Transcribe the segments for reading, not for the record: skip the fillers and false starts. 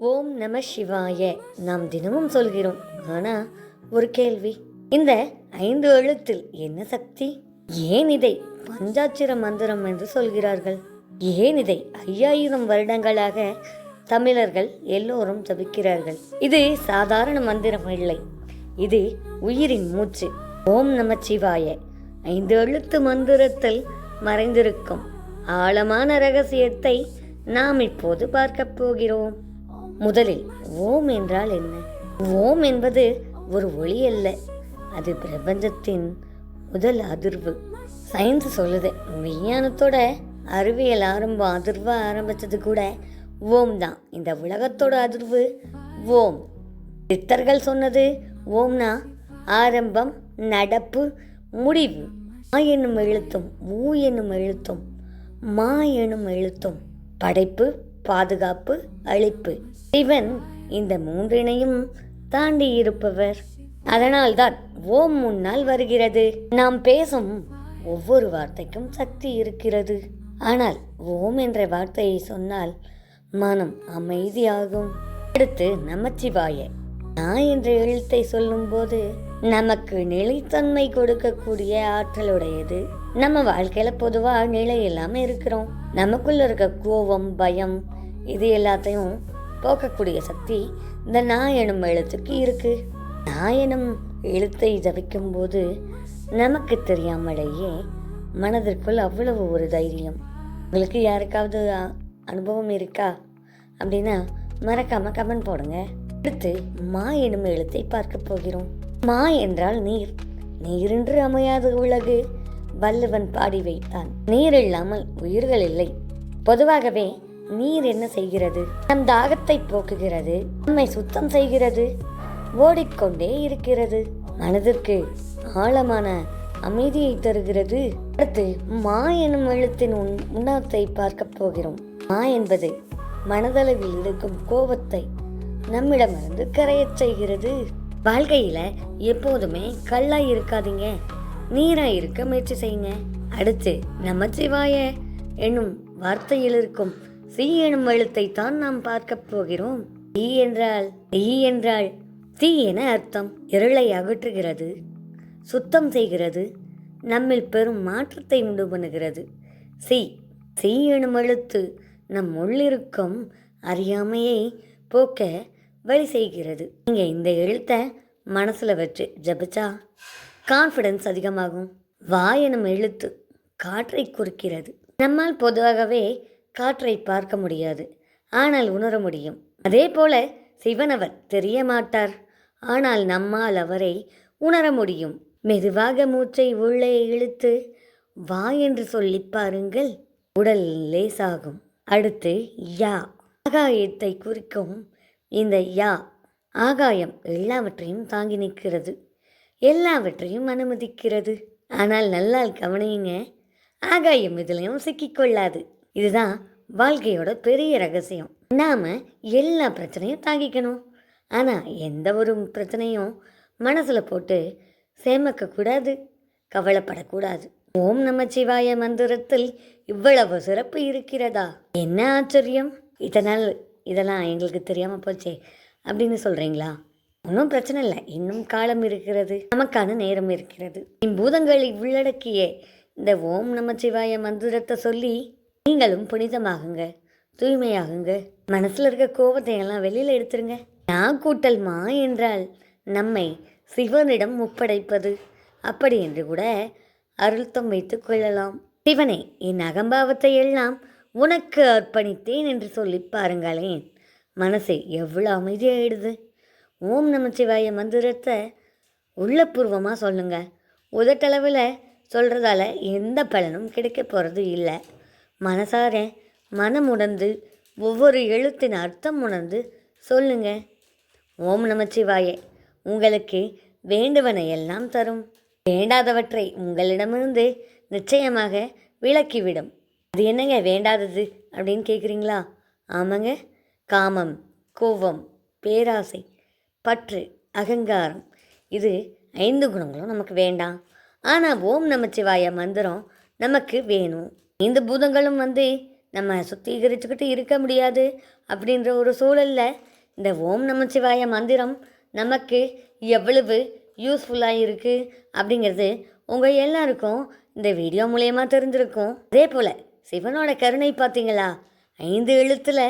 ஓம் நம சிவாய நாம் தினமும் சொல்கிறோம். ஆனால் ஒரு கேள்வி, இந்த 5 எழுத்தில் என்ன சக்தி? ஏன் இதை பஞ்சாட்சர மந்திரம் என்று சொல்கிறார்கள்? ஏன் இதை 5000 வருடங்களாக தமிழர்கள் எல்லோரும் ஜபிக்கிறார்கள்? இது சாதாரண மந்திரம் இல்லை, இது உயிரின் மூச்சு. ஓம் நம சிவாய 5 எழுத்து மந்திரத்தில் மறைந்திருக்கும் ஆழமான ரகசியத்தை நாம் இப்போது பார்க்க போகிறோம். முதலில் ஓம் என்றால் என்ன? ஓம் என்பது ஒரு ஒளி அல்ல, அது பிரபஞ்சத்தின் முதல் அதிர்வு. சயின்ஸ் சொல்லுது, விஞ்ஞானத்தோட அறிவியல் அதிர்வா ஆரம்பிச்சது கூட ஓம் தான். இந்த உலகத்தோட அதிர்வு ஓம். சித்தர்கள் சொன்னது ஓம்னா ஆரம்பம், நடப்பு, முடிவு. ஆ என்னும் எழுத்தும் மூ என்னும் எழுத்தும் மா எனும் எழுத்தும் படைப்பு, பாதுகாப்பு, அழிப்பு. சிவன் இந்த மூன்றினையும் தாண்டி இருப்பவர். அதனால்தான் ஓம் முன்னால் வருகிறது. நாம் பேசும் ஒவ்வொரு வார்த்தைக்கும் சக்தி இருக்கிறது. ஆனால் ஓம் என்ற வார்த்தையை சொன்னால் மனம் அமைதியாகும். அடுத்து நமச்சிவாய நான் என்ற எழுத்தை சொல்லும் போது நமக்கு நிலைத்தன்மை கொடுக்கக்கூடிய ஆற்றலுடையது. நம்ம வாழ்க்கையில பொதுவா நிலை இல்லாம இருக்கிறோம். நமக்குள்ள இருக்க கோபம், பயம், இது எல்லாத்தையும் போக்கக்கூடிய சக்தி இந்த நான் எனும் எழுத்துக்கு இருக்கு. நான் எனும் எழுத்தை ஜபிக்கும் போது நமக்கு தெரியாமலேயே மனதிற்குள் அவ்வளவு ஒரு தைரியம். உங்களுக்கு யாருக்காவது அனுபவம் இருக்கா அப்படின்னா மறக்காம கமெண்ட் போடுங்க. அடுத்து மா எனும் எழுத்தை பார்க்க போகிறோம். மா என்றால் நீர். நீரின்றி அமையாத உலகு வள்ளுவன் பாடி வைத்தான். நீர் இல்லாமல் உயிர்கள் இல்லை. பொதுவாகவே நீர் என்ன செய்கிறது? நம் தாகத்தை போக்குகிறது, நம்மை சுத்தம் செய்கிறது, ஓடிக்கொண்டே இருக்கிறது, மனதிற்கு ஆழமான அமைதியை தருகிறது. அடுத்து மா எனும் எழுத்தின் உண்ணாத்தை பார்க்க போகிறோம். மா என்பது மனதளவில் இருக்கும் கோபத்தை நம்மிடமிருந்து கரையச் செய்கிறது. வாழ்க்கையில எப்போதுமே கல்லாய் இருக்காதீங்க, நீராய் இருக்க முயற்சி செய்யுங்க. அடுத்து நமச்சிவாய என்னும் வார்த்தையில் இருக்கும் சி எனும் எழுத்தை தான் நாம் பார்க்க போகிறோம். தீ என்றால் தீ என அர்த்தம். இருளை அகற்றுகிறது, சுத்தம் செய்கிறது, நம்மில் பெரும் மாற்றத்தை உண்டு பண்ணுகிறது. சி எனும் எழுத்து நம் உள்ளிருக்கும் அறியாமையை போக்க வழி செய்கிறது. நீங்க இந்த எழுத்தை மனசுல வச்சு ஜபிச்சா கான்ஃபிடன்ஸ் அதிகமாகும். வா எனும் எழுத்து காற்றை குறிக்கிறது. நம்மால் பொதுவாகவே காற்றை பார்க்க முடியாது, ஆனால் உணர முடியும். அதே போல சிவனவர் தெரிய மாட்டார், ஆனால் நம்மால் அவரை உணர முடியும். மெதுவாக மூச்சை உள்ளே இழுத்து வா என்று சொல்லி பாருங்கள், உடல் லேசாகும். அடுத்து யா ஆகாயத்தை குறிக்கும். இந்த யா ஆகாயம் எல்லாவற்றையும் தாங்கி நிற்கிறது, எல்லாவற்றையும் அனுமதிக்கிறது. ஆனால் நல்லா கவனியுங்க, ஆகாயம் இதுலையும் சிக்கிக்கொள்ளாது. இதுதான் வாழ்க்கையோட பெரிய ரகசியம். நாம எல்லா பிரச்சனையும் தாங்கிக்கணும், ஆனால் எந்த ஒரு பிரச்சனையும் மனசில் போட்டு சேமிக்க கூடாது, கவலைப்படக்கூடாது. ஓம் நமச்சிவாய மந்திரத்தில் இவ்வளவு சிறப்பு இருக்கிறதா? என்ன ஆச்சரியம்! இதெல்லாம் எங்களுக்கு தெரியாமல் போச்சே அப்படின்னு சொல்கிறீங்களா? ஒன்றும் பிரச்சனை இல்லை, இன்னும் காலம் இருக்கிறது, நமக்கான நேரம் இருக்கிறது. பூதங்களை உள்ளடக்கிய இந்த ஓம் நமச்சிவாய மந்திரத்தை சொல்லி நீங்களும் புனிதமாகுங்க, தூய்மையாகுங்க. மனசில் இருக்க கோபத்தை எல்லாம் வெளியில் எடுத்துருங்க. நான் கூட்டல் மா என்றால் நம்மை சிவனிடம் ஒப்படைப்பது, அப்படி என்று கூட அருள்த்தம் வைத்துக் கொள்ளலாம். சிவனே, என் அகம்பாவத்தை எல்லாம் உனக்கு அர்ப்பணித்தேன் என்று சொல்லி பாருங்களேன், மனசை எவ்வளோ அமைதியாயிடுது. ஓம் நமச்சிவாய மந்திரத்தை உள்ளபூர்வமாக சொல்லுங்க. உதட்டளவில் சொல்கிறதால எந்த பலனும் கிடைக்க போகிறது இல்லை. மனசார மனம் உணர்ந்து ஒவ்வொரு எழுத்தின் அர்த்தம் உணர்ந்து சொல்லுங்க. ஓம் நமச்சிவாய உங்களுக்கு வேண்டுவனை எல்லாம் தரும், வேண்டாதவற்றை உங்களிடமிருந்து நிச்சயமாக விலக்கிவிடும். அது என்னங்க வேண்டாதது அப்படின்னு கேட்குறீங்களா? ஆமாங்க, காமம், கோபம், பேராசை, பற்று, அகங்காரம், இது 5 குணங்களும் நமக்கு வேண்டாம். ஆனால் ஓம் நமச்சிவாய மந்திரம் நமக்கு வேணும். 5 பூதங்களும் நம்ம சுத்திகரிச்சுக்கிட்டு இருக்க முடியாது அப்படின்ற ஒரு சூழலில் இந்த ஓம் நமச்சிவாய மந்திரம் நமக்கு எவ்வளவு யூஸ்ஃபுல்லாக இருக்குது அப்படிங்கிறது உங்கள் எல்லாருக்கும் இந்த வீடியோ மூலயமா தெரிஞ்சிருக்கும். அதே போல் சிவனோட கருணை பார்த்தீங்களா, 5 எழுத்தில்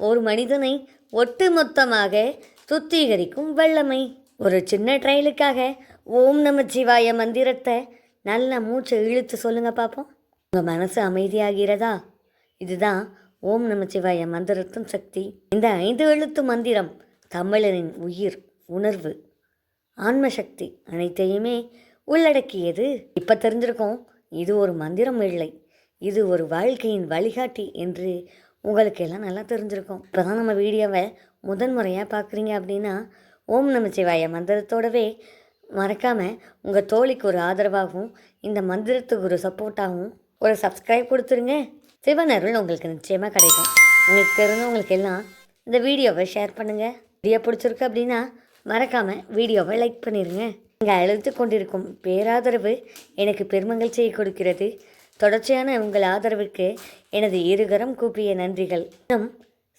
ஒரு மனிதனை ஒட்டு மொத்தமாக சுத்திகரிக்கும் வல்லமை. ஒரு சின்ன ட்ரையலுக்காக ஓம் நமச்சிவாய மந்திரத்தை நல்ல மூச்சை இழுத்து சொல்லுங்கள் பார்ப்போம். உங்கள் மனசு அமைதியாகிறதா? இதுதான் ஓம் நமச்சிவாய மந்திரத்தின் சக்தி. இந்த 5 எழுத்து மந்திரம் தமிழனின் உயிர், உணர்வு, ஆன்ம சக்தி அனைத்தையுமே உள்ளடக்கியது. இப்போ தெரிஞ்சிருக்கோம், இது ஒரு மந்திரம் இல்லை, இது ஒரு வாழ்க்கையின் வழிகாட்டி என்று உங்களுக்கு எல்லாம் நல்லா தெரிஞ்சிருக்கும். இப்போ தான் நம்ம வீடியோவை முதன்முறையாக பார்க்குறீங்க அப்படின்னா ஓம் நமச்சிவாய மந்திரத்தோடவே மறக்காமல் உங்கள் தோழிக்கு ஒரு ஆதரவாகவும் இந்த மந்திரத்துக்கு ஒரு சப்போர்ட்டாகவும் ஒரு சப்ஸ்கிரைப் கொடுத்துருங்க. சிவன் அருள் உங்களுக்கு நிச்சயமாக கிடைக்கும். உங்களுக்கு தெரிஞ்சவங்களுக்கு எல்லாம் இந்த வீடியோவை ஷேர் பண்ணுங்கள். வீடியோ பிடிச்சிருக்கு அப்படின்னா மறக்காமல் வீடியோவை லைக் பண்ணிடுங்க. நீங்கள் அழைத்து கொண்டிருக்கும் பேராதரவு எனக்கு பெருமகிழ்ச்சியை கொடுக்கிறது. தொடர்ச்சியான உங்கள் ஆதரவுக்கு எனது இருகரம் கூப்பிய நன்றிகள். இன்னும்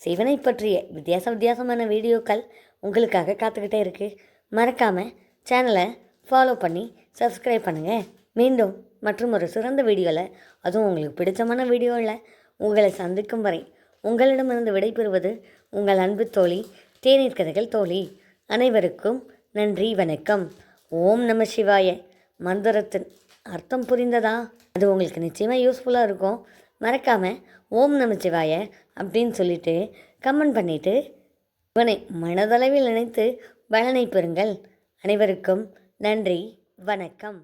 சிவனை பற்றிய வித்தியாசமான வீடியோக்கள் உங்களுக்காக காத்துக்கிட்டே இருக்குது. மறக்காமல் சேனலை ஃபாலோ பண்ணி சப்ஸ்கிரைப் பண்ணுங்கள். மீண்டும் மற்றும் ஒரு சிறந்த வீடியோவில், அதுவும் உங்களுக்கு பிடிச்சமான வீடியோவில் உங்களை சந்திக்கும் வரை உங்களிடமிருந்து விடைபெறுவது உங்கள் அன்பு தோழி தேநீர் கதைகள் தோழி. அனைவருக்கும் நன்றி, வணக்கம். ஓம் நம சிவாய மந்திரத்தின் அர்த்தம் புரிந்ததா? அது உங்களுக்கு நிச்சயமாக யூஸ்ஃபுல்லாக இருக்கும். மறக்காமல் ஓம் நம சிவாய அப்படின்னு சொல்லிவிட்டு கமெண்ட் பண்ணிவிட்டு இவனை மனதளவில் நினைத்து பலனை பெறுங்கள். அனைவருக்கும் நன்றி, வணக்கம்.